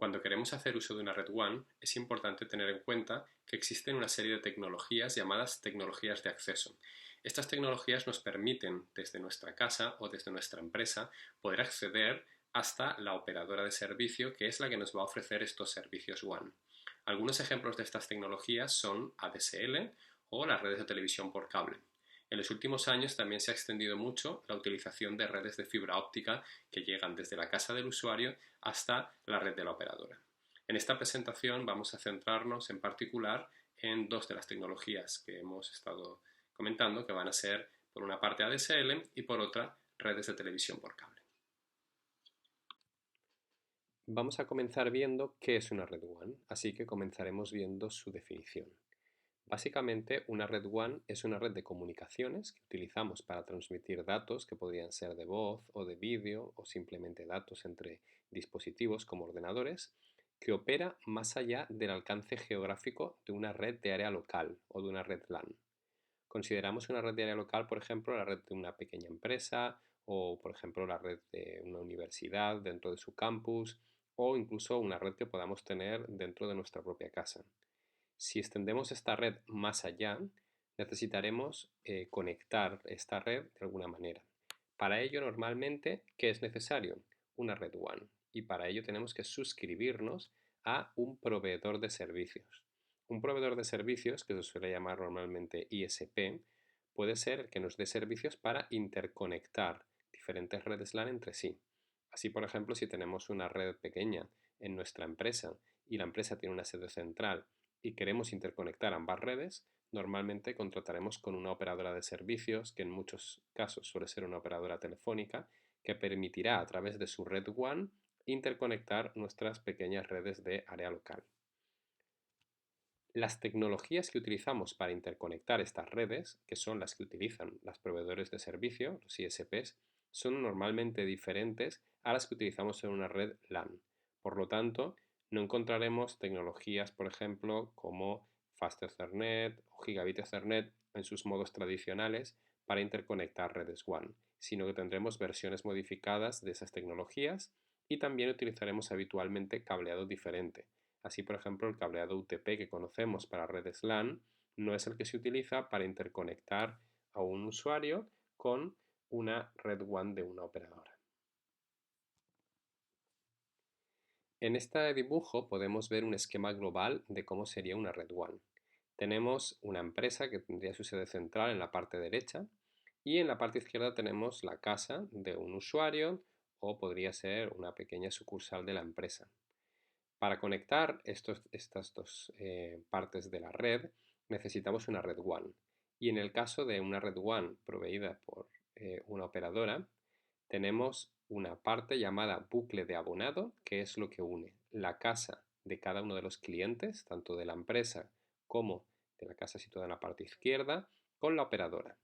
Cuando queremos hacer uso de una red WAN, es importante tener en cuenta que existen una serie de tecnologías llamadas tecnologías de acceso. Estas tecnologías nos permiten, desde nuestra casa o desde nuestra empresa, poder acceder hasta la operadora de servicio, que es la que nos va a ofrecer estos servicios WAN. Algunos ejemplos de estas tecnologías son ADSL o las redes de televisión por cable. En los últimos años también se ha extendido mucho la utilización de redes de fibra óptica que llegan desde la casa del usuario hasta la red de la operadora. En esta presentación vamos a centrarnos en particular en dos de las tecnologías que hemos estado comentando, que van a ser por una parte ADSL y por otra redes de televisión por cable. Vamos a comenzar viendo qué es una red WAN, así que comenzaremos viendo su definición. Básicamente, una red WAN es una red de comunicaciones que utilizamos para transmitir datos que podrían ser de voz o de vídeo o simplemente datos entre dispositivos como ordenadores, que opera más allá del alcance geográfico de una red de área local o de una red LAN. Consideramos una red de área local, por ejemplo, la red de una pequeña empresa o, por ejemplo, la red de una universidad dentro de su campus o incluso una red que podamos tener dentro de nuestra propia casa. Si extendemos esta red más allá, necesitaremos conectar esta red de alguna manera. Para ello, normalmente, ¿qué es necesario? Una red WAN. Y para ello tenemos que suscribirnos a un proveedor de servicios. Un proveedor de servicios, que se suele llamar normalmente ISP, puede ser el que nos dé servicios para interconectar diferentes redes LAN entre sí. Así, por ejemplo, si tenemos una red pequeña en nuestra empresa y la empresa tiene una sede central y queremos interconectar ambas redes, normalmente contrataremos con una operadora de servicios, que en muchos casos suele ser una operadora telefónica, que permitirá a través de su red WAN interconectar nuestras pequeñas redes de área local. Las tecnologías que utilizamos para interconectar estas redes, que son las que utilizan los proveedores de servicio, los ISPs, son normalmente diferentes a las que utilizamos en una red LAN. Por lo tanto, no encontraremos tecnologías, por ejemplo, como Fast Ethernet o Gigabit Ethernet en sus modos tradicionales para interconectar redes WAN, sino que tendremos versiones modificadas de esas tecnologías y también utilizaremos habitualmente cableado diferente. Así, por ejemplo, el cableado UTP que conocemos para redes LAN no es el que se utiliza para interconectar a un usuario con una red WAN de una operadora. En este dibujo podemos ver un esquema global de cómo sería una red WAN. Tenemos una empresa que tendría su sede central en la parte derecha y en la parte izquierda tenemos la casa de un usuario o podría ser una pequeña sucursal de la empresa. Para conectar estas dos partes de la red necesitamos una red WAN. Y en el caso de una red WAN proveída por una operadora, tenemos una parte llamada bucle de abonado, que es lo que une la casa de cada uno de los clientes, tanto de la empresa como de la casa situada en la parte izquierda, con la operadora.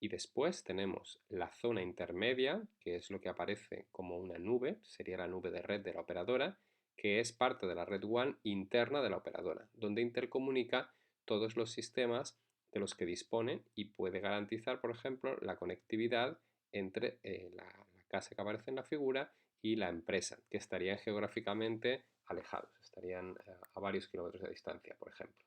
Y después tenemos la zona intermedia, que es lo que aparece como una nube, sería la nube de red de la operadora, que es parte de la red WAN interna de la operadora, donde intercomunica todos los sistemas de los que dispone y puede garantizar, por ejemplo, la conectividad entre la casa que aparece en la figura y la empresa, que estarían geográficamente alejados, estarían a varios kilómetros de distancia, por ejemplo.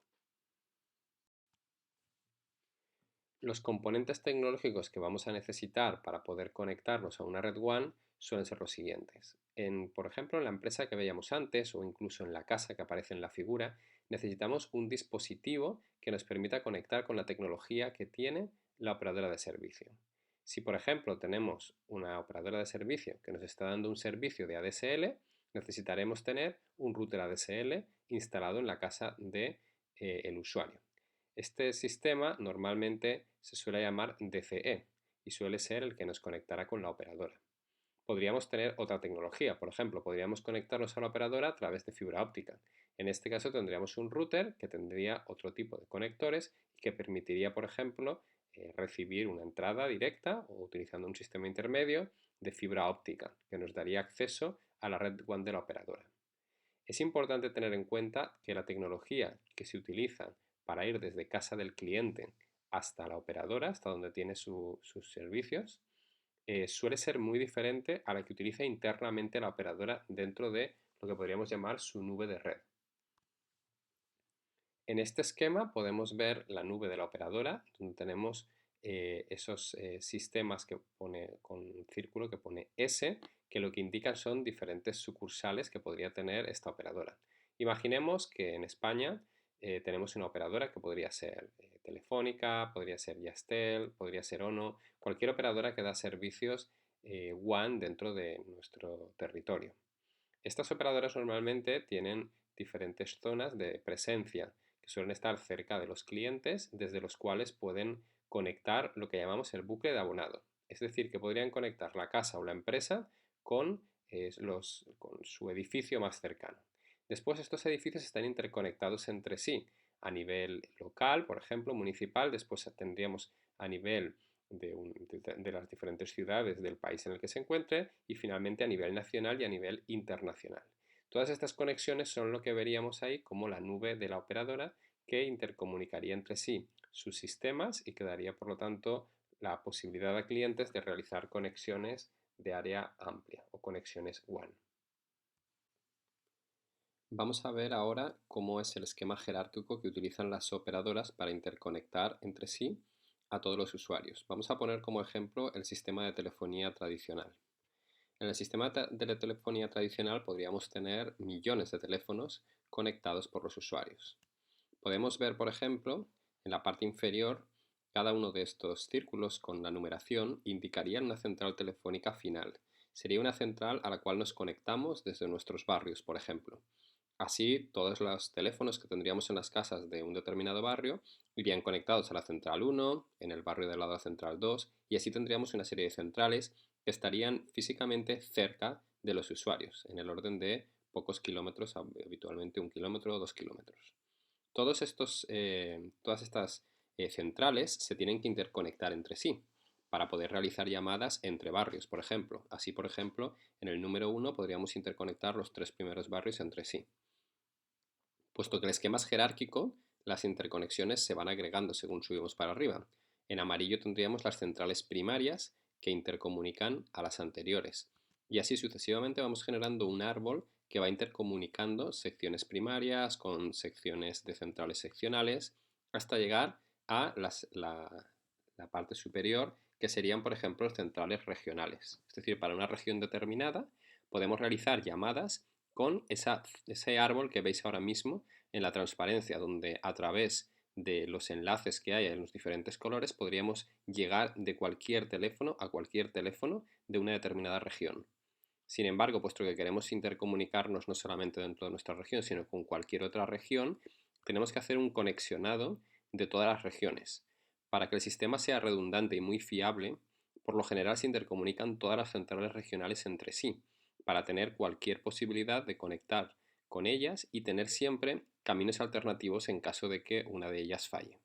Los componentes tecnológicos que vamos a necesitar para poder conectarnos a una red WAN suelen ser los siguientes. Por ejemplo, en la empresa que veíamos antes o incluso en la casa que aparece en la figura, necesitamos un dispositivo que nos permita conectar con la tecnología que tiene la operadora de servicio. Si, por ejemplo, tenemos una operadora de servicio que nos está dando un servicio de ADSL, necesitaremos tener un router ADSL instalado en la casa del usuario. Este sistema normalmente se suele llamar DCE y suele ser el que nos conectará con la operadora. Podríamos tener otra tecnología, por ejemplo, podríamos conectarnos a la operadora a través de fibra óptica. En este caso tendríamos un router que tendría otro tipo de conectores y que permitiría, por ejemplo, recibir una entrada directa o utilizando un sistema intermedio de fibra óptica que nos daría acceso a la red WAN de la operadora. Es importante tener en cuenta que la tecnología que se utiliza para ir desde casa del cliente hasta la operadora, hasta donde tiene sus servicios, suele ser muy diferente a la que utiliza internamente la operadora dentro de lo que podríamos llamar su nube de red. En este esquema podemos ver la nube de la operadora, donde tenemos esos sistemas que pone con un círculo que pone S, que lo que indican son diferentes sucursales que podría tener esta operadora. Imaginemos que en España tenemos una operadora que podría ser Telefónica, podría ser Yastel, podría ser Ono, cualquier operadora que da servicios WAN dentro de nuestro territorio. Estas operadoras normalmente tienen diferentes zonas de presencia que suelen estar cerca de los clientes, desde los cuales pueden conectar lo que llamamos el bucle de abonado. Es decir, que podrían conectar la casa o la empresa con, con su edificio más cercano. Después estos edificios están interconectados entre sí a nivel local, por ejemplo, municipal. Después tendríamos a nivel de las diferentes ciudades del país en el que se encuentre y finalmente a nivel nacional y a nivel internacional. Todas estas conexiones son lo que veríamos ahí como la nube de la operadora que intercomunicaría entre sí sus sistemas y que daría por lo tanto la posibilidad a clientes de realizar conexiones de área amplia o conexiones WAN. Vamos a ver ahora cómo es el esquema jerárquico que utilizan las operadoras para interconectar entre sí a todos los usuarios. Vamos a poner como ejemplo el sistema de telefonía tradicional. En el sistema de telefonía tradicional podríamos tener millones de teléfonos conectados por los usuarios. Podemos ver, por ejemplo, en la parte inferior, cada uno de estos círculos con la numeración indicaría una central telefónica final. Sería una central a la cual nos conectamos desde nuestros barrios, por ejemplo. Así, todos los teléfonos que tendríamos en las casas de un determinado barrio irían conectados a la central 1, en el barrio de al lado a la central 2, y así tendríamos una serie de centrales que estarían físicamente cerca de los usuarios, en el orden de pocos kilómetros, habitualmente 1 kilómetro o 2 kilómetros. Todas estas centrales se tienen que interconectar entre sí para poder realizar llamadas entre barrios, por ejemplo. Así, por ejemplo, en el número 1 podríamos interconectar los 3 primeros barrios entre sí. Puesto que el esquema es jerárquico, las interconexiones se van agregando según subimos para arriba. En amarillo tendríamos las centrales primarias que intercomunican a las anteriores. Y así sucesivamente vamos generando un árbol que va intercomunicando secciones primarias con secciones de centrales seccionales hasta llegar a la parte superior, que serían, por ejemplo, centrales regionales. Es decir, para una región determinada podemos realizar llamadas con ese árbol que veis ahora mismo en la transparencia, donde a través de los enlaces que hay en los diferentes colores podríamos llegar de cualquier teléfono a cualquier teléfono de una determinada región. Sin embargo, puesto que queremos intercomunicarnos no solamente dentro de nuestra región, sino con cualquier otra región, tenemos que hacer un conexionado de todas las regiones. Para que el sistema sea redundante y muy fiable, por lo general se intercomunican todas las centrales regionales entre sí, para tener cualquier posibilidad de conectar con ellas y tener siempre caminos alternativos en caso de que una de ellas falle.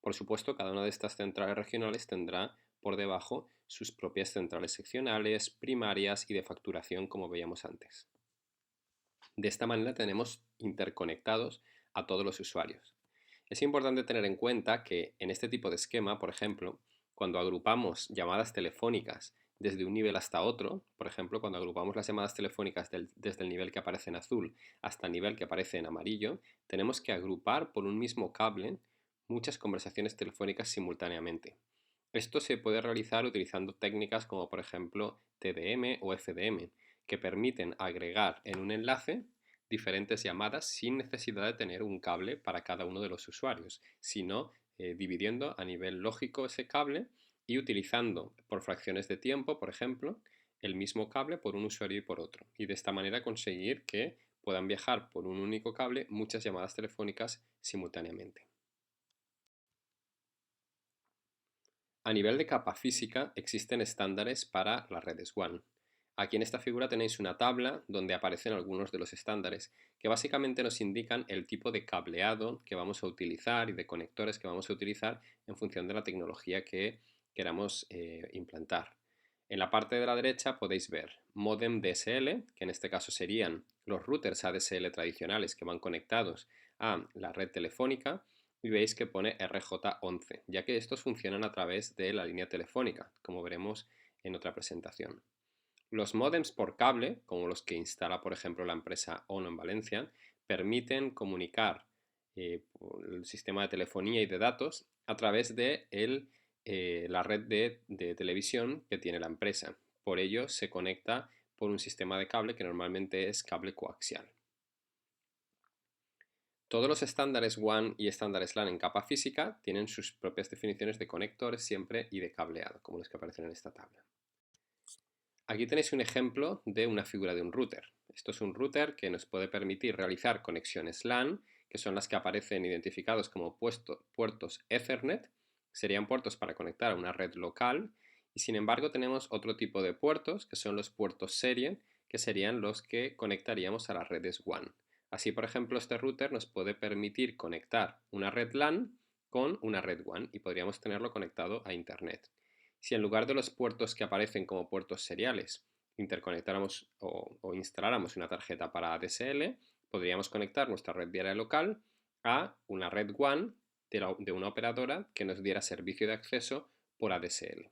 Por supuesto, cada una de estas centrales regionales tendrá por debajo sus propias centrales seccionales, primarias y de facturación, como veíamos antes. De esta manera tenemos interconectados a todos los usuarios. Es importante tener en cuenta que en este tipo de esquema, por ejemplo, cuando agrupamos llamadas telefónicas desde un nivel hasta otro, por ejemplo, cuando agrupamos las llamadas telefónicas desde el nivel que aparece en azul hasta el nivel que aparece en amarillo, tenemos que agrupar por un mismo cable muchas conversaciones telefónicas simultáneamente. Esto se puede realizar utilizando técnicas como por ejemplo TDM o FDM, que permiten agregar en un enlace diferentes llamadas sin necesidad de tener un cable para cada uno de los usuarios, sino dividiendo a nivel lógico ese cable y utilizando por fracciones de tiempo, por ejemplo, el mismo cable por un usuario y por otro. Y de esta manera conseguir que puedan viajar por un único cable muchas llamadas telefónicas simultáneamente. A nivel de capa física existen estándares para las redes WAN. Aquí en esta figura tenéis una tabla donde aparecen algunos de los estándares que básicamente nos indican el tipo de cableado que vamos a utilizar y de conectores que vamos a utilizar en función de la tecnología que queramos implantar. En la parte de la derecha podéis ver modem DSL, que en este caso serían los routers ADSL tradicionales que van conectados a la red telefónica, y veis que pone RJ11, ya que estos funcionan a través de la línea telefónica, como veremos en otra presentación. Los módems por cable, como los que instala por ejemplo la empresa ONO en Valencia, permiten comunicar por el sistema de telefonía y de datos a través de la red de televisión que tiene la empresa. Por ello se conecta por un sistema de cable que normalmente es cable coaxial. Todos los estándares WAN y estándares LAN en capa física tienen sus propias definiciones de conectores siempre y de cableado, como los que aparecen en esta tabla. Aquí tenéis un ejemplo de una figura de un router. Esto es un router que nos puede permitir realizar conexiones LAN, que son las que aparecen identificados como puertos Ethernet. Serían puertos para conectar a una red local. Y sin embargo tenemos otro tipo de puertos, que son los puertos serie, que serían los que conectaríamos a las redes WAN. Así, por ejemplo, este router nos puede permitir conectar una red LAN con una red WAN y podríamos tenerlo conectado a Internet. Si en lugar de los puertos que aparecen como puertos seriales interconectáramos o instaláramos una tarjeta para ADSL, podríamos conectar nuestra red diaria local a una red WAN de una operadora que nos diera servicio de acceso por ADSL.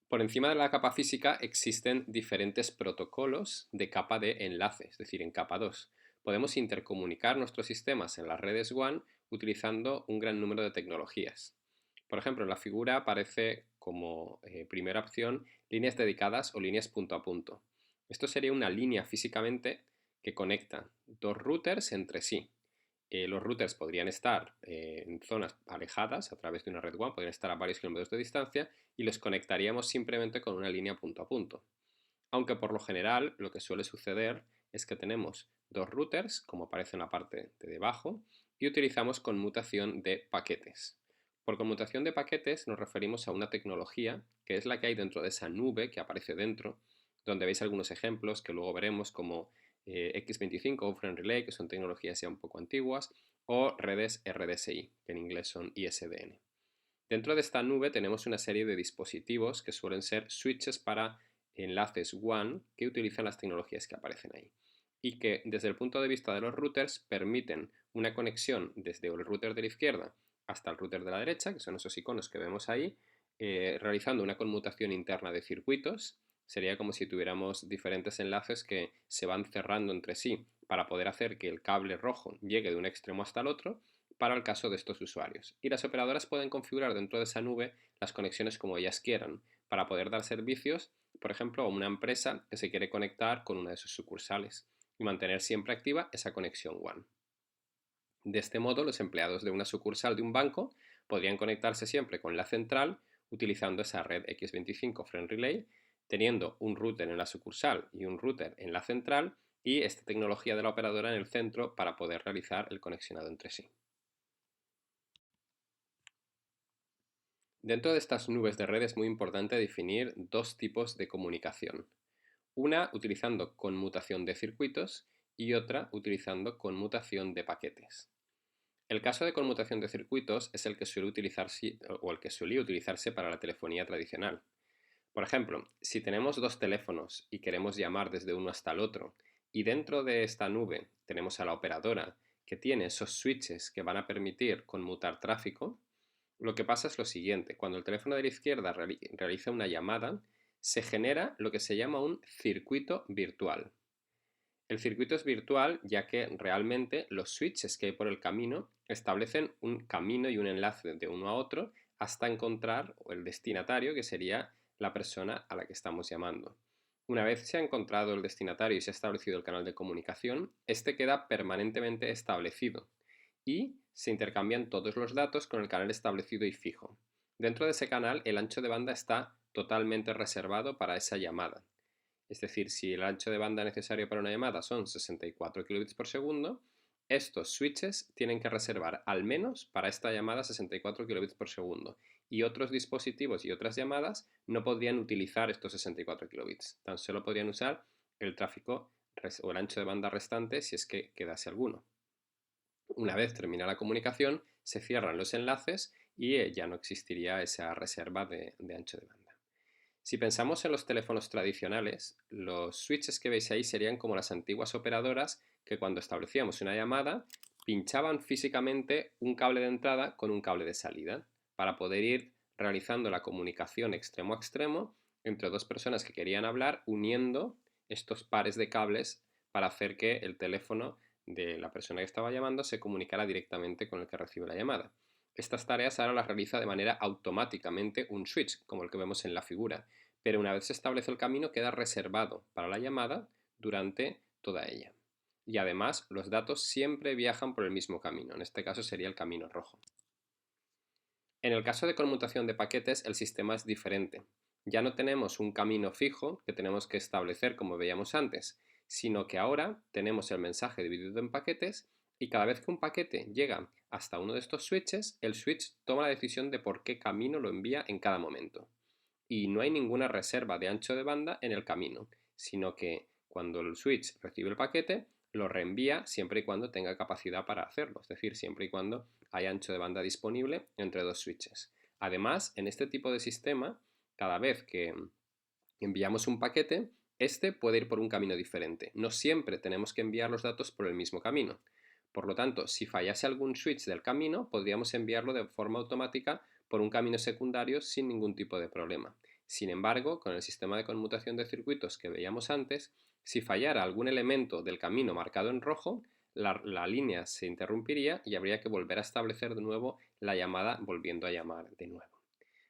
Por encima de la capa física existen diferentes protocolos de capa de enlace, es decir, en capa 2. Podemos intercomunicar nuestros sistemas en las redes WAN utilizando un gran número de tecnologías. Por ejemplo, en la figura aparece como primera opción líneas dedicadas o líneas punto a punto. Esto sería una línea físicamente que conecta dos routers entre sí. Los routers podrían estar en zonas alejadas a través de una red WAN, podrían estar a varios kilómetros de distancia y los conectaríamos simplemente con una línea punto a punto. Aunque por lo general lo que suele suceder es que tenemos dos routers, como aparece en la parte de debajo, y utilizamos conmutación de paquetes. Por conmutación de paquetes nos referimos a una tecnología que es la que hay dentro de esa nube que aparece dentro, donde veis algunos ejemplos que luego veremos como X25 o Open Relay, que son tecnologías ya un poco antiguas, o redes RDSI, que en inglés son ISDN. Dentro de esta nube tenemos una serie de dispositivos que suelen ser switches para enlaces WAN que utilizan las tecnologías que aparecen ahí y que desde el punto de vista de los routers permiten una conexión desde el router de la izquierda hasta el router de la derecha, que son esos iconos que vemos ahí, realizando una conmutación interna de circuitos. Sería como si tuviéramos diferentes enlaces que se van cerrando entre sí para poder hacer que el cable rojo llegue de un extremo hasta el otro para el caso de estos usuarios. Y las operadoras pueden configurar dentro de esa nube las conexiones como ellas quieran para poder dar servicios, por ejemplo, a una empresa que se quiere conectar con una de sus sucursales y mantener siempre activa esa conexión WAN. De este modo, los empleados de una sucursal de un banco podrían conectarse siempre con la central utilizando esa red X25 Friend Relay, teniendo un router en la sucursal y un router en la central y esta tecnología de la operadora en el centro para poder realizar el conexionado entre sí. Dentro de estas nubes de red es muy importante definir dos tipos de comunicación. Una utilizando conmutación de circuitos y otra utilizando conmutación de paquetes. El caso de conmutación de circuitos es el que suele utilizarse o el que solía utilizarse para la telefonía tradicional. Por ejemplo, si tenemos dos teléfonos y queremos llamar desde uno hasta el otro y dentro de esta nube tenemos a la operadora que tiene esos switches que van a permitir conmutar tráfico, lo que pasa es lo siguiente: cuando el teléfono de la izquierda realiza una llamada, se genera lo que se llama un circuito virtual. El circuito es virtual ya que realmente los switches que hay por el camino establecen un camino y un enlace de uno a otro hasta encontrar el destinatario, que sería la persona a la que estamos llamando. Una vez se ha encontrado el destinatario y se ha establecido el canal de comunicación, este queda permanentemente establecido y se intercambian todos los datos con el canal establecido y fijo. Dentro de ese canal, el ancho de banda está totalmente reservado para esa llamada. Es decir, si el ancho de banda necesario para una llamada son 64 kilobits por segundo, estos switches tienen que reservar al menos para esta llamada 64 kilobits por segundo y otros dispositivos y otras llamadas no podrían utilizar estos 64 kilobits, tan solo podrían usar el tráfico o el ancho de banda restante si es que quedase alguno. Una vez termina la comunicación, se cierran los enlaces y ya no existiría esa reserva de ancho de banda. Si pensamos en los teléfonos tradicionales, los switches que veis ahí serían como las antiguas operadoras que cuando establecíamos una llamada pinchaban físicamente un cable de entrada con un cable de salida para poder ir realizando la comunicación extremo a extremo entre dos personas que querían hablar, uniendo estos pares de cables para hacer que el teléfono de la persona que estaba llamando se comunicara directamente con el que recibe la llamada. Estas tareas ahora las realiza de manera automáticamente un switch, como el que vemos en la figura, pero una vez se establece el camino queda reservado para la llamada durante toda ella. Y además los datos siempre viajan por el mismo camino, en este caso sería el camino rojo. En el caso de conmutación de paquetes el sistema es diferente. Ya no tenemos un camino fijo que tenemos que establecer como veíamos antes, sino que ahora tenemos el mensaje dividido en paquetes y cada vez que un paquete llega hasta uno de estos switches, el switch toma la decisión de por qué camino lo envía en cada momento. Y no hay ninguna reserva de ancho de banda en el camino, sino que cuando el switch recibe el paquete, lo reenvía siempre y cuando tenga capacidad para hacerlo, es decir, siempre y cuando haya ancho de banda disponible entre dos switches. Además, en este tipo de sistema, cada vez que enviamos un paquete, este puede ir por un camino diferente. No siempre tenemos que enviar los datos por el mismo camino. Por lo tanto, si fallase algún switch del camino, podríamos enviarlo de forma automática por un camino secundario sin ningún tipo de problema. Sin embargo, con el sistema de conmutación de circuitos que veíamos antes, si fallara algún elemento del camino marcado en rojo, la línea se interrumpiría y habría que volver a establecer de nuevo la llamada volviendo a llamar de nuevo.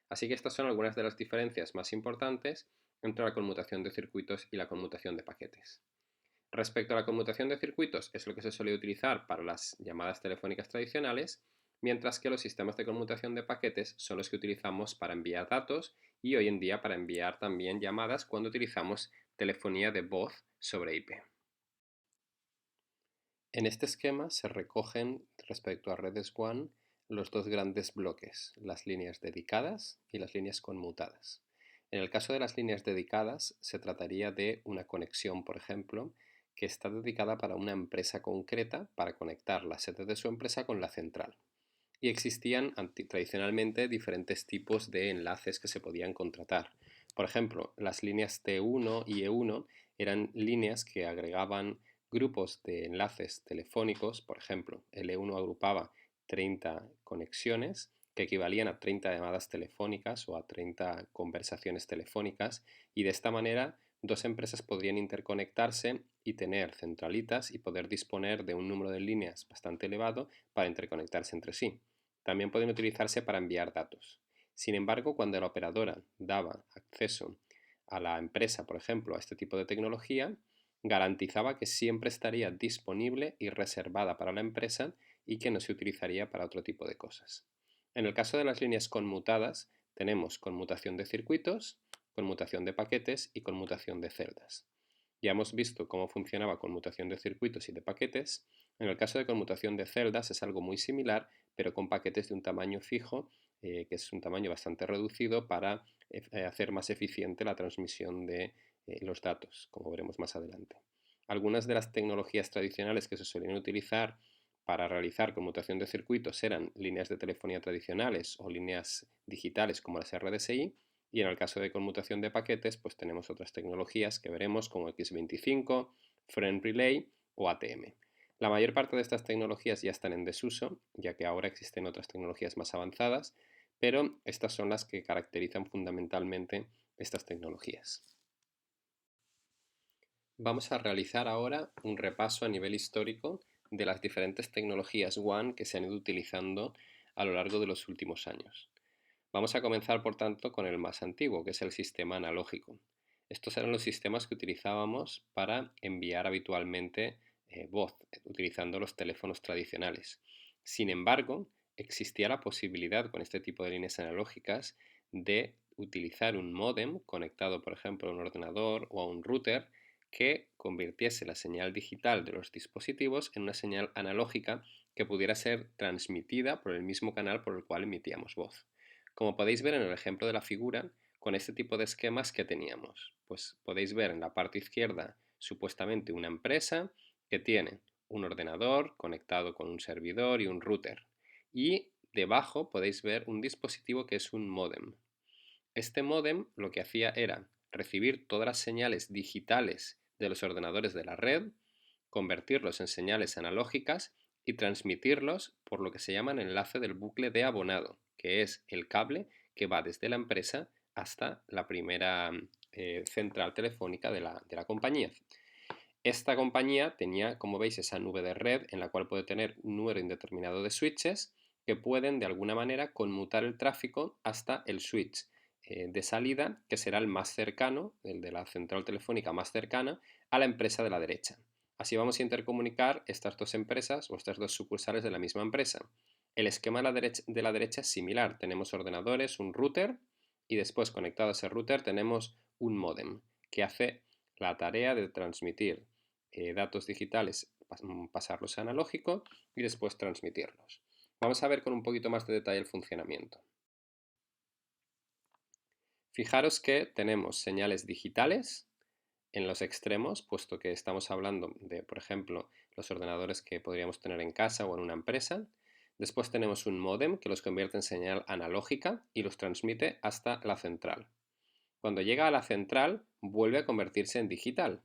Así que estas son algunas de las diferencias más importantes entre la conmutación de circuitos y la conmutación de paquetes. Respecto a la conmutación de circuitos, es lo que se suele utilizar para las llamadas telefónicas tradicionales, mientras que los sistemas de conmutación de paquetes son los que utilizamos para enviar datos y hoy en día para enviar también llamadas cuando utilizamos telefonía de voz sobre IP. En este esquema se recogen respecto a redes WAN los dos grandes bloques, las líneas dedicadas y las líneas conmutadas. En el caso de las líneas dedicadas se trataría de una conexión, por ejemplo, que está dedicada para una empresa concreta para conectar la sede de su empresa con la central. Y existían tradicionalmente diferentes tipos de enlaces que se podían contratar. Por ejemplo, las líneas T1 y E1 eran líneas que agregaban grupos de enlaces telefónicos. Por ejemplo, el E1 agrupaba 30 conexiones que equivalían a 30 llamadas telefónicas o a 30 conversaciones telefónicas, y de esta manera dos empresas podrían interconectarse y tener centralitas y poder disponer de un número de líneas bastante elevado para interconectarse entre sí. También pueden utilizarse para enviar datos. Sin embargo, cuando la operadora daba acceso a la empresa, por ejemplo, a este tipo de tecnología, garantizaba que siempre estaría disponible y reservada para la empresa y que no se utilizaría para otro tipo de cosas. En el caso de las líneas conmutadas, tenemos conmutación de circuitos, conmutación de paquetes y conmutación de celdas. Ya hemos visto cómo funcionaba conmutación de circuitos y de paquetes. En el caso de conmutación de celdas es algo muy similar, pero con paquetes de un tamaño fijo, que es un tamaño bastante reducido para hacer más eficiente la transmisión de los datos, como veremos más adelante. Algunas de las tecnologías tradicionales que se solían utilizar para realizar conmutación de circuitos eran líneas de telefonía tradicionales o líneas digitales como las RDSI, y en el caso de conmutación de paquetes, pues tenemos otras tecnologías que veremos como X25, Frame Relay o ATM. La mayor parte de estas tecnologías ya están en desuso, ya que ahora existen otras tecnologías más avanzadas, pero estas son las que caracterizan fundamentalmente estas tecnologías. Vamos a realizar ahora un repaso a nivel histórico de las diferentes tecnologías WAN que se han ido utilizando a lo largo de los últimos años. Vamos a comenzar, por tanto, con el más antiguo, que es el sistema analógico. Estos eran los sistemas que utilizábamos para enviar habitualmente voz, utilizando los teléfonos tradicionales. Sin embargo, existía la posibilidad con este tipo de líneas analógicas de utilizar un módem conectado, por ejemplo, a un ordenador o a un router que convirtiese la señal digital de los dispositivos en una señal analógica que pudiera ser transmitida por el mismo canal por el cual emitíamos voz. Como podéis ver en el ejemplo de la figura, con este tipo de esquemas que teníamos, pues podéis ver en la parte izquierda supuestamente una empresa que tiene un ordenador conectado con un servidor y un router, y debajo podéis ver un dispositivo que es un módem. Este módem lo que hacía era recibir todas las señales digitales de los ordenadores de la red, convertirlos en señales analógicas y transmitirlos por lo que se llama el enlace del bucle de abonado, que es el cable que va desde la empresa hasta la primera central telefónica de la compañía. Esta compañía tenía, como veis, esa nube de red en la cual puede tener un número indeterminado de switches que pueden de alguna manera conmutar el tráfico hasta el switch de salida, que será el más cercano, el de la central telefónica más cercana, a la empresa de la derecha. Así vamos a intercomunicar estas dos empresas o estas dos sucursales de la misma empresa. El esquema de la derecha es similar. Tenemos ordenadores, un router y después conectado a ese router tenemos un módem que hace la tarea de transmitir datos digitales, pasarlos a analógico y después transmitirlos. Vamos a ver con un poquito más de detalle el funcionamiento. Fijaros que tenemos señales digitales en los extremos, puesto que estamos hablando de, por ejemplo, los ordenadores que podríamos tener en casa o en una empresa. Después tenemos un módem que los convierte en señal analógica y los transmite hasta la central. Cuando llega a la central, vuelve a convertirse en digital.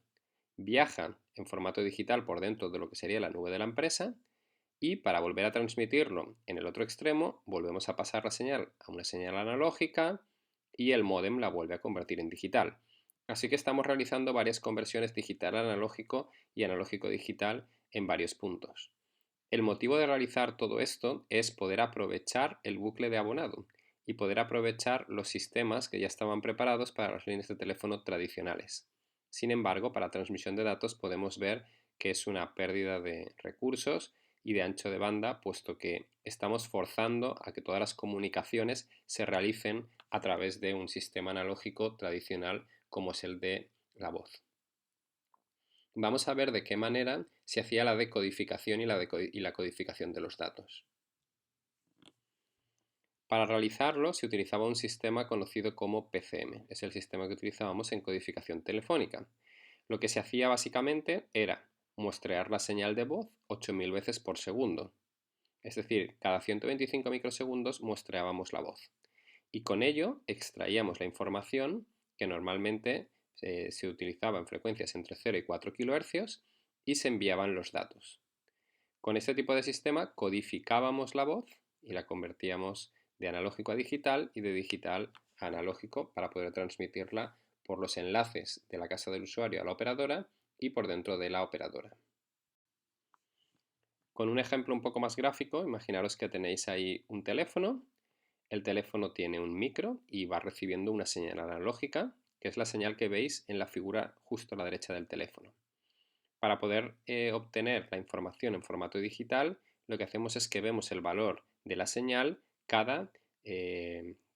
Viaja en formato digital por dentro de lo que sería la nube de la empresa y para volver a transmitirlo en el otro extremo, volvemos a pasar la señal a una señal analógica y el módem la vuelve a convertir en digital. Así que estamos realizando varias conversiones digital a analógico y analógico digital en varios puntos. El motivo de realizar todo esto es poder aprovechar el bucle de abonado y poder aprovechar los sistemas que ya estaban preparados para las líneas de teléfono tradicionales. Sin embargo, para transmisión de datos podemos ver que es una pérdida de recursos y de ancho de banda, puesto que estamos forzando a que todas las comunicaciones se realicen a través de un sistema analógico tradicional como es el de la voz. Vamos a ver de qué manera se hacía la decodificación y la codificación de los datos. Para realizarlo se utilizaba un sistema conocido como PCM, es el sistema que utilizábamos en codificación telefónica. Lo que se hacía básicamente era muestrear la señal de voz 8000 veces por segundo, es decir, cada 125 microsegundos muestreábamos la voz. Y con ello extraíamos la información que normalmente se utilizaba en frecuencias entre 0 y 4 kHz y se enviaban los datos. Con este tipo de sistema codificábamos la voz y la convertíamos de analógico a digital y de digital a analógico para poder transmitirla por los enlaces de la casa del usuario a la operadora y por dentro de la operadora. Con un ejemplo un poco más gráfico, imaginaros que tenéis ahí un teléfono. El teléfono tiene un micro y va recibiendo una señal analógica, que es la señal que veis en la figura justo a la derecha del teléfono. Para poder obtener la información en formato digital, lo que hacemos es que vemos el valor de la señal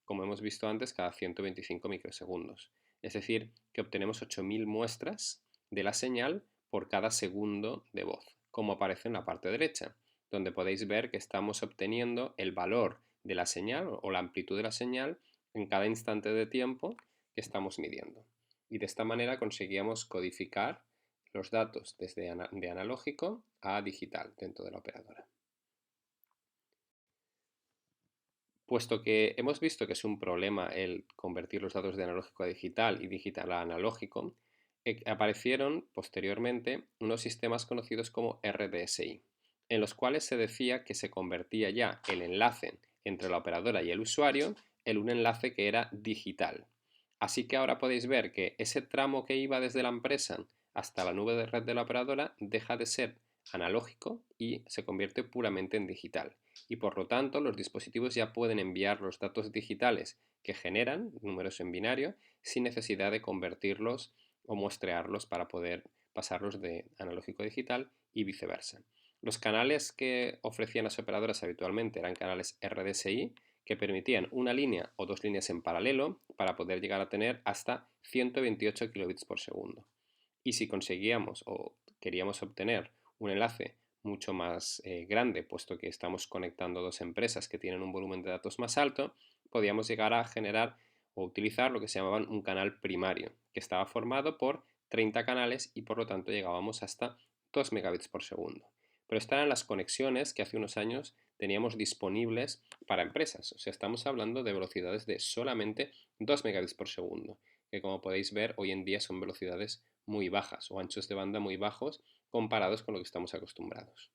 como hemos visto antes, cada 125 microsegundos. Es decir, que obtenemos 8000 muestras de la señal por cada segundo de voz, como aparece en la parte derecha, donde podéis ver que estamos obteniendo el valor de la señal o la amplitud de la señal en cada instante de tiempo que estamos midiendo. Y de esta manera conseguíamos codificar los datos desde de analógico a digital dentro de la operadora. Puesto que hemos visto que es un problema el convertir los datos de analógico a digital y digital a analógico, aparecieron posteriormente unos sistemas conocidos como RDSI, en los cuales se decía que se convertía ya el enlace entre la operadora y el usuario en un enlace que era digital. Así que ahora podéis ver que ese tramo que iba desde la empresa hasta la nube de red de la operadora deja de ser analógico y se convierte puramente en digital. Y por lo tanto los dispositivos ya pueden enviar los datos digitales que generan, números en binario, sin necesidad de convertirlos o muestrearlos para poder pasarlos de analógico a digital y viceversa. Los canales que ofrecían las operadoras habitualmente eran canales RDSI, que permitían una línea o dos líneas en paralelo para poder llegar a tener hasta 128 kilobits por segundo. Y si conseguíamos o queríamos obtener un enlace mucho más grande, puesto que estamos conectando dos empresas que tienen un volumen de datos más alto, podíamos llegar a generar o utilizar lo que se llamaban un canal primario, que estaba formado por 30 canales y por lo tanto llegábamos hasta 2 megabits por segundo. Pero estas eran las conexiones que hace unos años teníamos disponibles para empresas. O sea, estamos hablando de velocidades de solamente 2 megabits por segundo, que como podéis ver hoy en día son velocidades muy bajas o anchos de banda muy bajos comparados con lo que estamos acostumbrados.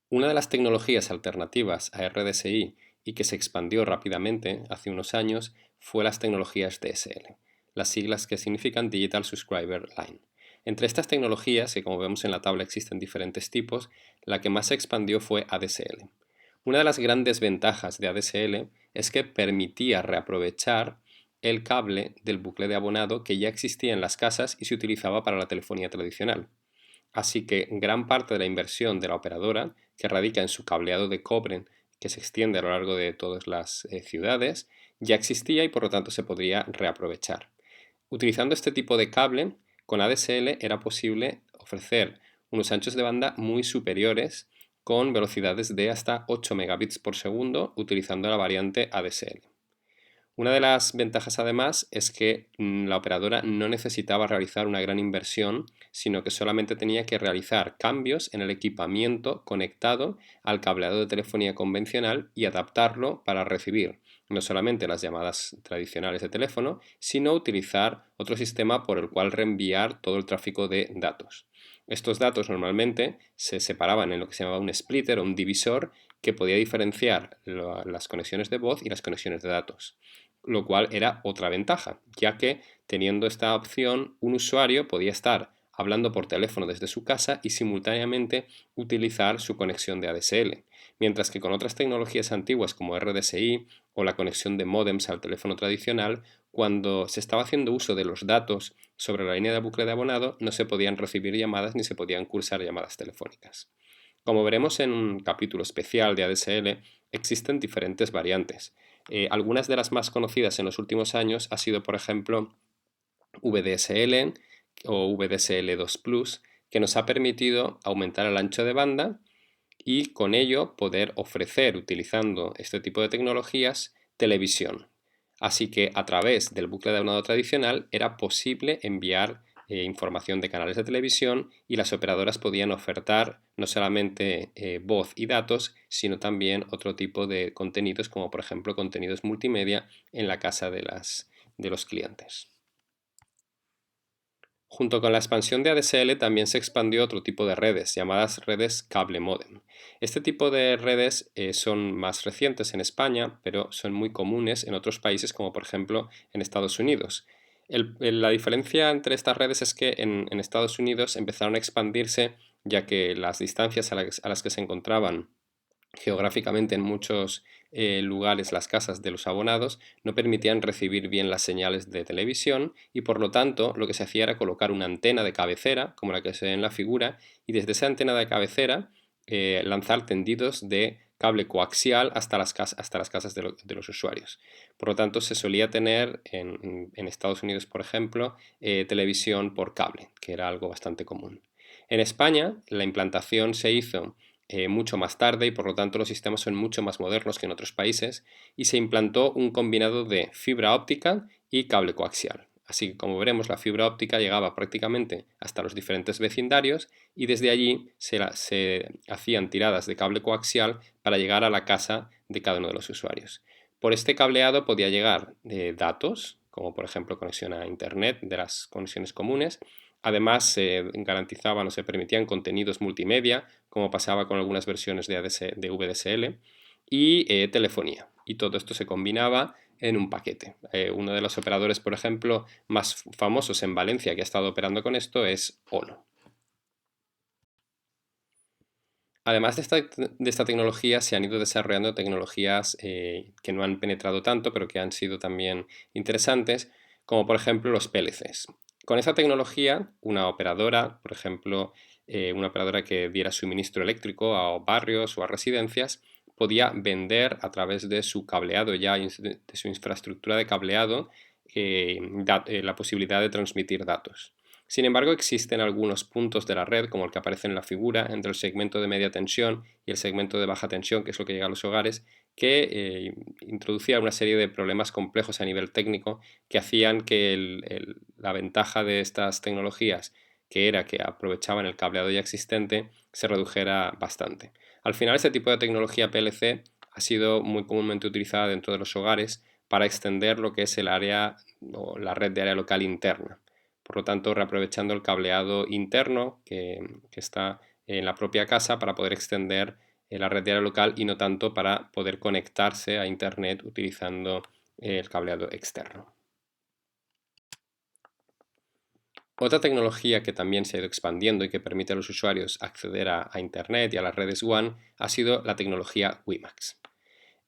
Una de las tecnologías alternativas a RDSI y que se expandió rápidamente hace unos años fue las tecnologías DSL, las siglas que significan Digital Subscriber Line. Entre estas tecnologías, que como vemos en la tabla existen diferentes tipos, la que más se expandió fue ADSL. Una de las grandes ventajas de ADSL es que permitía reaprovechar el cable del bucle de abonado que ya existía en las casas y se utilizaba para la telefonía tradicional. Así que gran parte de la inversión de la operadora, que radica en su cableado de cobre que se extiende a lo largo de todas las ciudades, ya existía y por lo tanto se podría reaprovechar. Utilizando este tipo de cable, con ADSL era posible ofrecer unos anchos de banda muy superiores con velocidades de hasta 8 megabits por segundo utilizando la variante ADSL. Una de las ventajas además es que la operadora no necesitaba realizar una gran inversión, sino que solamente tenía que realizar cambios en el equipamiento conectado al cableado de telefonía convencional y adaptarlo para recibir no solamente las llamadas tradicionales de teléfono, sino utilizar otro sistema por el cual reenviar todo el tráfico de datos. Estos datos normalmente se separaban en lo que se llamaba un splitter o un divisor que podía diferenciar las conexiones de voz y las conexiones de datos, lo cual era otra ventaja, ya que teniendo esta opción un usuario podía estar hablando por teléfono desde su casa y simultáneamente utilizar su conexión de ADSL, mientras que con otras tecnologías antiguas como RDSI o la conexión de módems al teléfono tradicional, cuando se estaba haciendo uso de los datos sobre la línea de bucle de abonado no se podían recibir llamadas ni se podían cursar llamadas telefónicas. Como veremos en un capítulo especial de ADSL, existen diferentes variantes. Algunas de las más conocidas en los últimos años ha sido, por ejemplo, VDSL o VDSL2 Plus, que nos ha permitido aumentar el ancho de banda y con ello poder ofrecer, utilizando este tipo de tecnologías, televisión. Así que a través del bucle de abonado tradicional era posible enviar información de canales de televisión y las operadoras podían ofertar no solamente voz y datos, sino también otro tipo de contenidos como por ejemplo contenidos multimedia en la casa de los clientes. Junto con la expansión de ADSL también se expandió otro tipo de redes, llamadas redes cable módem. Este tipo de redes son más recientes en España, pero son muy comunes en otros países como por ejemplo en Estados Unidos. La diferencia entre estas redes es que en Estados Unidos empezaron a expandirse ya que las distancias a las que se encontraban geográficamente en muchos lugares las casas de los abonados no permitían recibir bien las señales de televisión y por lo tanto lo que se hacía era colocar una antena de cabecera como la que se ve en la figura y desde esa antena de cabecera lanzar tendidos de cable coaxial hasta las casas de los usuarios. Por lo tanto se solía tener en Estados Unidos por ejemplo televisión por cable, que era algo bastante común. En España la implantación se hizo mucho más tarde y por lo tanto los sistemas son mucho más modernos que en otros países y se implantó un combinado de fibra óptica y cable coaxial. Así que como veremos la fibra óptica llegaba prácticamente hasta los diferentes vecindarios y desde allí se hacían tiradas de cable coaxial para llegar a la casa de cada uno de los usuarios. Por este cableado podía llegar datos, como por ejemplo conexión a internet de las conexiones comunes. Además se garantizaban o se permitían contenidos multimedia, como pasaba con algunas versiones de VDSL, y telefonía. Y todo esto se combinaba en un paquete. Uno de los operadores, por ejemplo, más famosos en Valencia que ha estado operando con esto es ONO. Además de esta tecnología, se han ido desarrollando tecnologías que no han penetrado tanto, pero que han sido también interesantes, como por ejemplo los PLCs. Con esta tecnología, una operadora, por ejemplo, una operadora que diera suministro eléctrico a barrios o a residencias, podía vender a través de su cableado ya, de su infraestructura de cableado, la posibilidad de transmitir datos. Sin embargo, existen algunos puntos de la red, como el que aparece en la figura, entre el segmento de media tensión y el segmento de baja tensión, que es lo que llega a los hogares, que introducía una serie de problemas complejos a nivel técnico que hacían que la ventaja de estas tecnologías, que era que aprovechaban el cableado ya existente, se redujera bastante. Al final, este tipo de tecnología PLC ha sido muy comúnmente utilizada dentro de los hogares para extender lo que es el área o la red de área local interna. Por lo tanto, reaprovechando el cableado interno que está en la propia casa para poder extender la red diaria local y no tanto para poder conectarse a Internet utilizando el cableado externo. Otra tecnología que también se ha ido expandiendo y que permite a los usuarios acceder a Internet y a las redes WAN ha sido la tecnología WiMAX.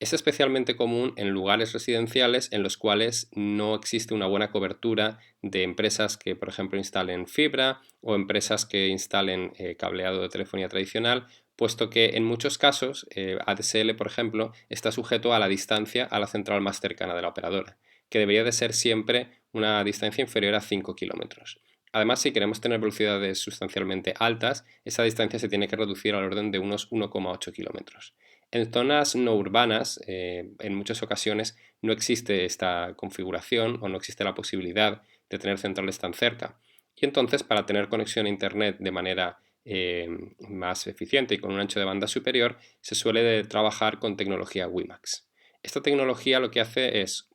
Es especialmente común en lugares residenciales en los cuales no existe una buena cobertura de empresas que, por ejemplo, instalen fibra o empresas que instalen cableado de telefonía tradicional, puesto que en muchos casos ADSL, por ejemplo, está sujeto a la distancia a la central más cercana de la operadora, que debería de ser siempre una distancia inferior a 5 kilómetros. Además, si queremos tener velocidades sustancialmente altas, esa distancia se tiene que reducir al orden de unos 1,8 kilómetros. En zonas no urbanas, en muchas ocasiones no existe esta configuración o no existe la posibilidad de tener centrales tan cerca. Y entonces, para tener conexión a Internet de manera más eficiente y con un ancho de banda superior, se suele trabajar con tecnología WiMAX. Esta tecnología lo que hace es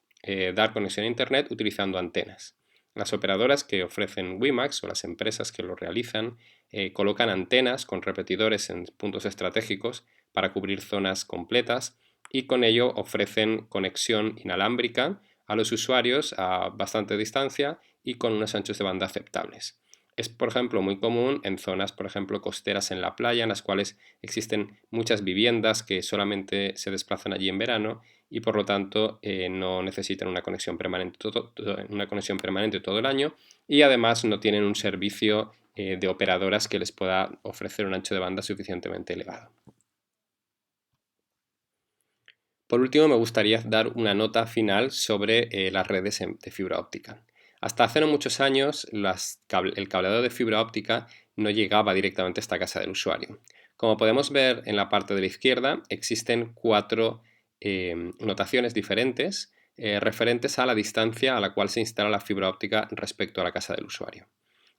dar conexión a Internet utilizando antenas. Las operadoras que ofrecen WiMAX o las empresas que lo realizan colocan antenas con repetidores en puntos estratégicos para cubrir zonas completas y con ello ofrecen conexión inalámbrica a los usuarios a bastante distancia y con unos anchos de banda aceptables. Es, por ejemplo, muy común en zonas, por ejemplo, costeras en la playa, en las cuales existen muchas viviendas que solamente se desplazan allí en verano y por lo tanto no necesitan una conexión permanente todo el año y además no tienen un servicio de operadoras que les pueda ofrecer un ancho de banda suficientemente elevado. Por último, me gustaría dar una nota final sobre las redes de fibra óptica. Hasta hace no muchos años, el cableado de fibra óptica no llegaba directamente hasta casa del usuario. Como podemos ver en la parte de la izquierda, existen 4 notaciones diferentes referentes a la distancia a la cual se instala la fibra óptica respecto a la casa del usuario.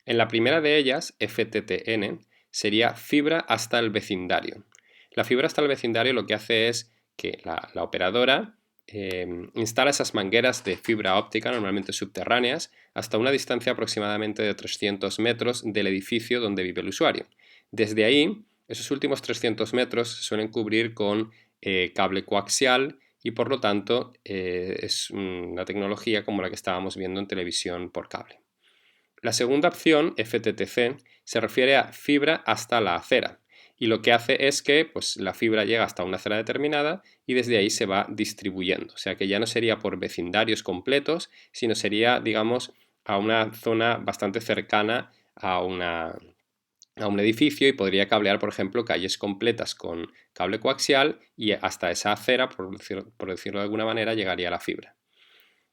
En la primera de ellas, FTTN, sería fibra hasta el vecindario. La fibra hasta el vecindario lo que hace es que la operadora instala esas mangueras de fibra óptica, normalmente subterráneas, hasta una distancia aproximadamente de 300 metros del edificio donde vive el usuario. Desde ahí, esos últimos 300 metros se suelen cubrir con cable coaxial y por lo tanto es una tecnología como la que estábamos viendo en televisión por cable. La segunda opción, FTTC, se refiere a fibra hasta la acera y lo que hace es que pues, la fibra llega hasta una acera determinada y desde ahí se va distribuyendo. O sea que ya no sería por vecindarios completos, sino sería, digamos, a una zona bastante cercana a un edificio y podría cablear, por ejemplo, calles completas con cable coaxial y hasta esa acera, por decirlo de alguna manera, llegaría la fibra.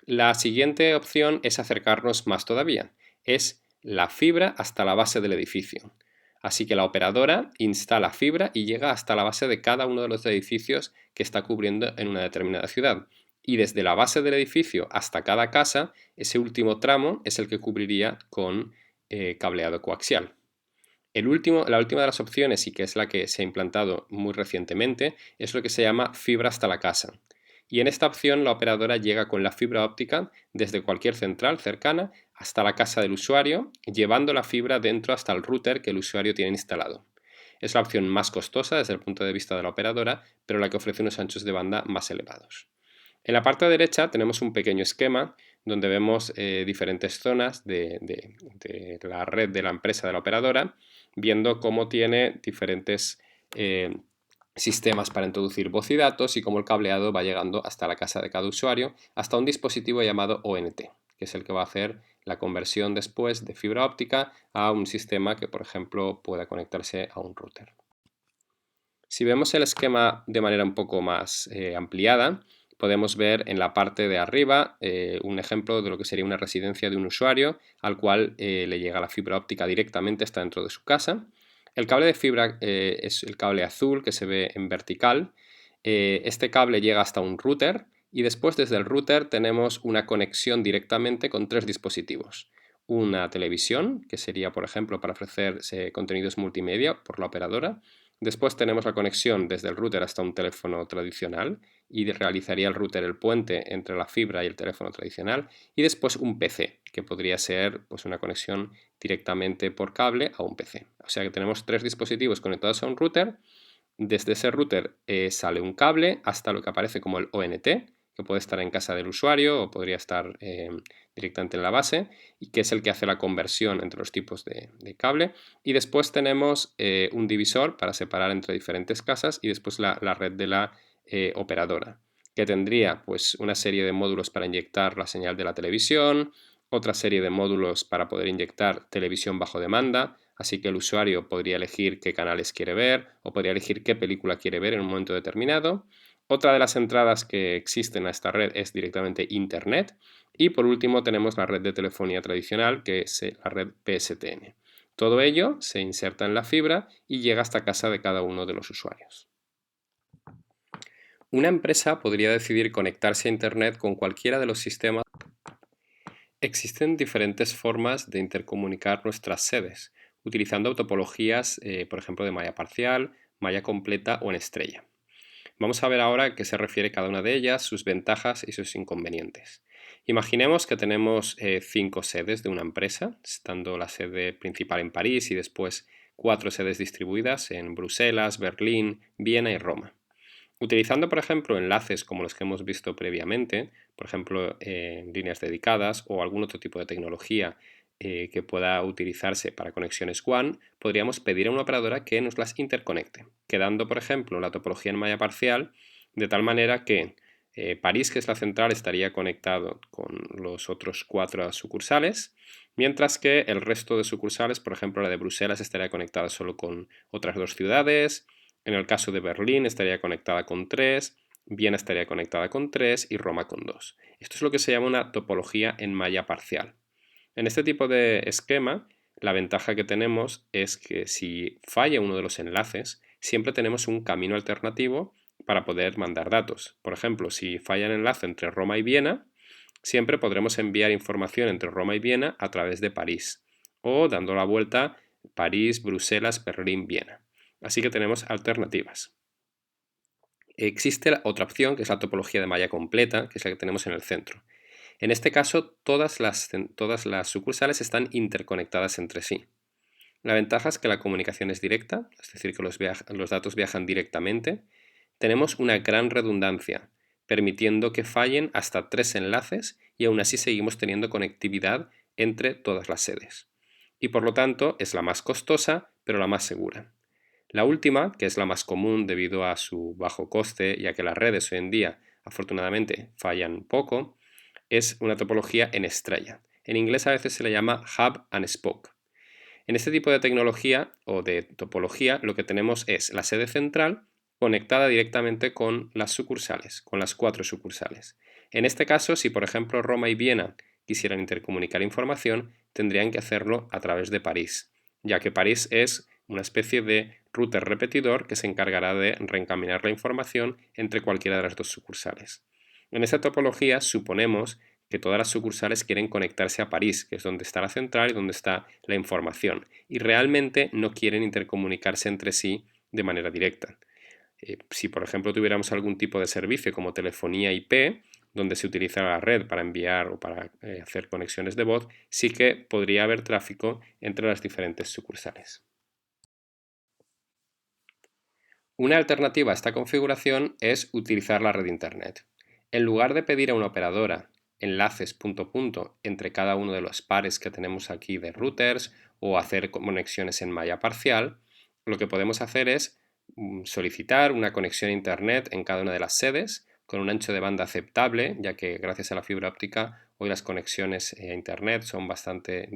La siguiente opción es acercarnos más todavía. Es la fibra hasta la base del edificio. Así que la operadora instala fibra y llega hasta la base de cada uno de los edificios que está cubriendo en una determinada ciudad. Y desde la base del edificio hasta cada casa, ese último tramo es el que cubriría con cableado coaxial. La última de las opciones, y que es la que se ha implantado muy recientemente, es lo que se llama fibra hasta la casa. Y en esta opción la operadora llega con la fibra óptica desde cualquier central cercana hasta la casa del usuario, llevando la fibra dentro hasta el router que el usuario tiene instalado. Es la opción más costosa desde el punto de vista de la operadora, pero la que ofrece unos anchos de banda más elevados. En la parte derecha tenemos un pequeño esquema donde vemos diferentes zonas de la red de la empresa de la operadora, viendo cómo tiene diferentes sistemas para introducir voz y datos y cómo el cableado va llegando hasta la casa de cada usuario, hasta un dispositivo llamado ONT, que es el que va a hacer la conversión después de fibra óptica a un sistema que, por ejemplo, pueda conectarse a un router. Si vemos el esquema de manera un poco más ampliada, podemos ver en la parte de arriba un ejemplo de lo que sería una residencia de un usuario al cual le llega la fibra óptica directamente hasta dentro de su casa. El cable de fibra es el cable azul que se ve en vertical. Este cable llega hasta un router y después desde el router tenemos una conexión directamente con 3 dispositivos. Una televisión, que sería por ejemplo para ofrecer contenidos multimedia por la operadora. Después tenemos la conexión desde el router hasta un teléfono tradicional y realizaría el router el puente entre la fibra y el teléfono tradicional. Y después un PC, que podría ser pues, una conexión directamente por cable a un PC. O sea que tenemos 3 dispositivos conectados a un router Desde ese router sale un cable hasta lo que aparece como el ONT, que puede estar en casa del usuario o podría estar directamente en la base, y que es el que hace la conversión entre los tipos de cable. Y después tenemos un divisor para separar entre diferentes casas y después la red de la operadora, que tendría pues una serie de módulos para inyectar la señal de la televisión, otra serie de módulos para poder inyectar televisión bajo demanda, así que el usuario podría elegir qué canales quiere ver o podría elegir qué película quiere ver en un momento determinado. Otra de las entradas que existen a esta red es directamente Internet. Y por último tenemos la red de telefonía tradicional, que es la red PSTN. Todo ello se inserta en la fibra y llega hasta casa de cada uno de los usuarios. Una empresa podría decidir conectarse a Internet con cualquiera de los sistemas. Existen diferentes formas de intercomunicar nuestras sedes, utilizando topologías, por ejemplo, de malla parcial, malla completa o en estrella. Vamos a ver ahora a qué se refiere cada una de ellas, sus ventajas y sus inconvenientes. Imaginemos que tenemos 5 sedes de una empresa, estando la sede principal en París y después 4 sedes distribuidas en Bruselas, Berlín, Viena y Roma. Utilizando, por ejemplo, enlaces como los que hemos visto previamente, por ejemplo, líneas dedicadas o algún otro tipo de tecnología que pueda utilizarse para conexiones WAN, podríamos pedir a una operadora que nos las interconecte, quedando, por ejemplo, la topología en malla parcial de tal manera que París, que es la central, estaría conectado con los otros 4 sucursales, mientras que el resto de sucursales, por ejemplo, la de Bruselas, estaría conectada solo con otras 2 ciudades. En el caso de Berlín estaría conectada con 3, Viena estaría conectada con 3 y Roma con 2. Esto es lo que se llama una topología en malla parcial. En este tipo de esquema, la ventaja que tenemos es que si falla uno de los enlaces, siempre tenemos un camino alternativo para poder mandar datos. Por ejemplo, si falla el enlace entre Roma y Viena, siempre podremos enviar información entre Roma y Viena a través de París o dando la vuelta París, Bruselas, Berlín, Viena. Así que tenemos alternativas. Existe otra opción que es la topología de malla completa, que es la que tenemos en el centro. En este caso, todas las sucursales están interconectadas entre sí. La ventaja es que la comunicación es directa, es decir, que los datos viajan directamente. Tenemos una gran redundancia, permitiendo que fallen hasta 3 enlaces y aún así seguimos teniendo conectividad entre todas las sedes. Y por lo tanto es la más costosa, pero la más segura. La última, que es la más común debido a su bajo coste, ya que las redes hoy en día afortunadamente fallan poco, es una topología en estrella. En inglés a veces se le llama Hub and Spoke. En este tipo de tecnología o de topología lo que tenemos es la sede central conectada directamente con las sucursales, con las 4 sucursales. En este caso, si por ejemplo Roma y Viena quisieran intercomunicar información, tendrían que hacerlo a través de París, ya que París es una especie de router repetidor que se encargará de reencaminar la información entre cualquiera de las 2 sucursales. En esta topología suponemos que todas las sucursales quieren conectarse a París, que es donde está la central y donde está la información, y realmente no quieren intercomunicarse entre sí de manera directa. Si por ejemplo tuviéramos algún tipo de servicio como telefonía IP, donde se utiliza la red para enviar o para hacer conexiones de voz, sí que podría haber tráfico entre las diferentes sucursales. Una alternativa a esta configuración es utilizar la red Internet. En lugar de pedir a una operadora enlaces punto a punto entre cada uno de los pares que tenemos aquí de routers o hacer conexiones en malla parcial, lo que podemos hacer es solicitar una conexión a Internet en cada una de las sedes con un ancho de banda aceptable, ya que gracias a la fibra óptica hoy las conexiones a Internet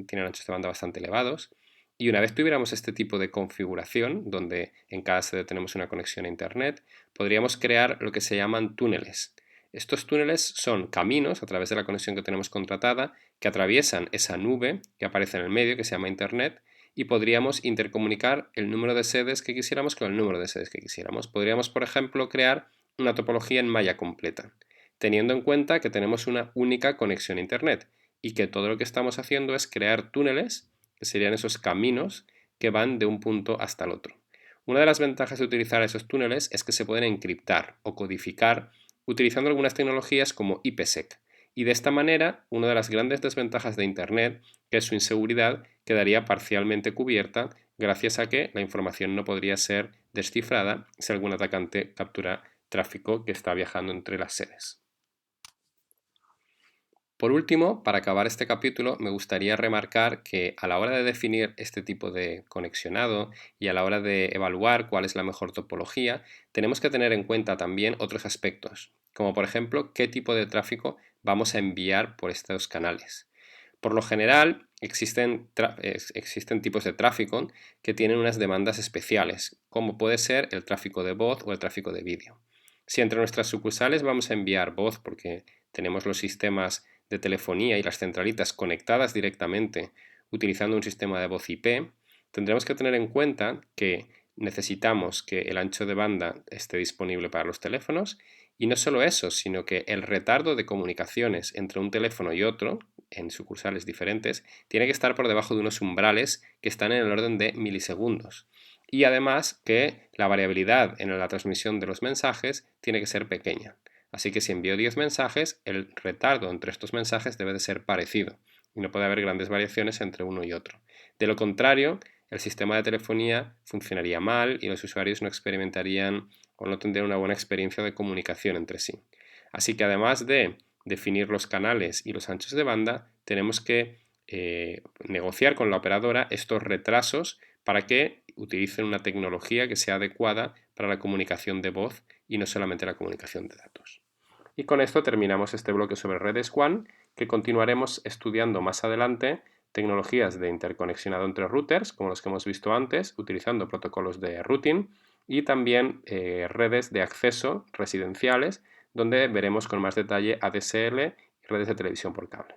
tienen anchos de banda bastante elevados. Y una vez tuviéramos este tipo de configuración, donde en cada sede tenemos una conexión a Internet, podríamos crear lo que se llaman túneles. Estos túneles son caminos a través de la conexión que tenemos contratada que atraviesan esa nube que aparece en el medio, que se llama Internet, y podríamos intercomunicar el número de sedes que quisiéramos con el número de sedes que quisiéramos. Podríamos, por ejemplo, crear una topología en malla completa, teniendo en cuenta que tenemos una única conexión a Internet y que todo lo que estamos haciendo es crear túneles que serían esos caminos que van de un punto hasta el otro. Una de las ventajas de utilizar esos túneles es que se pueden encriptar o codificar utilizando algunas tecnologías como IPsec. Y de esta manera, una de las grandes desventajas de Internet, que es su inseguridad, quedaría parcialmente cubierta gracias a que la información no podría ser descifrada si algún atacante captura tráfico que está viajando entre las sedes. Por último, para acabar este capítulo, me gustaría remarcar que a la hora de definir este tipo de conexionado y a la hora de evaluar cuál es la mejor topología, tenemos que tener en cuenta también otros aspectos, como por ejemplo qué tipo de tráfico vamos a enviar por estos canales. Por lo general, existen tipos de tráfico que tienen unas demandas especiales, como puede ser el tráfico de voz o el tráfico de vídeo. Si entre nuestras sucursales vamos a enviar voz porque tenemos los sistemas de telefonía y las centralitas conectadas directamente utilizando un sistema de voz IP, tendremos que tener en cuenta que necesitamos que el ancho de banda esté disponible para los teléfonos y no solo eso, sino que el retardo de comunicaciones entre un teléfono y otro, en sucursales diferentes, tiene que estar por debajo de unos umbrales que están en el orden de milisegundos. Y además que la variabilidad en la transmisión de los mensajes tiene que ser pequeña. Así que si envío 10 mensajes, el retardo entre estos mensajes debe de ser parecido y no puede haber grandes variaciones entre uno y otro. De lo contrario, el sistema de telefonía funcionaría mal y los usuarios no experimentarían o no tendrían una buena experiencia de comunicación entre sí. Así que además de definir los canales y los anchos de banda, tenemos que negociar con la operadora estos retrasos para que utilicen una tecnología que sea adecuada para la comunicación de voz y no solamente la comunicación de datos. Y con esto terminamos este bloque sobre redes WAN, que continuaremos estudiando más adelante tecnologías de interconexionado entre routers, como los que hemos visto antes, utilizando protocolos de routing, y también redes de acceso residenciales, donde veremos con más detalle ADSL y redes de televisión por cable.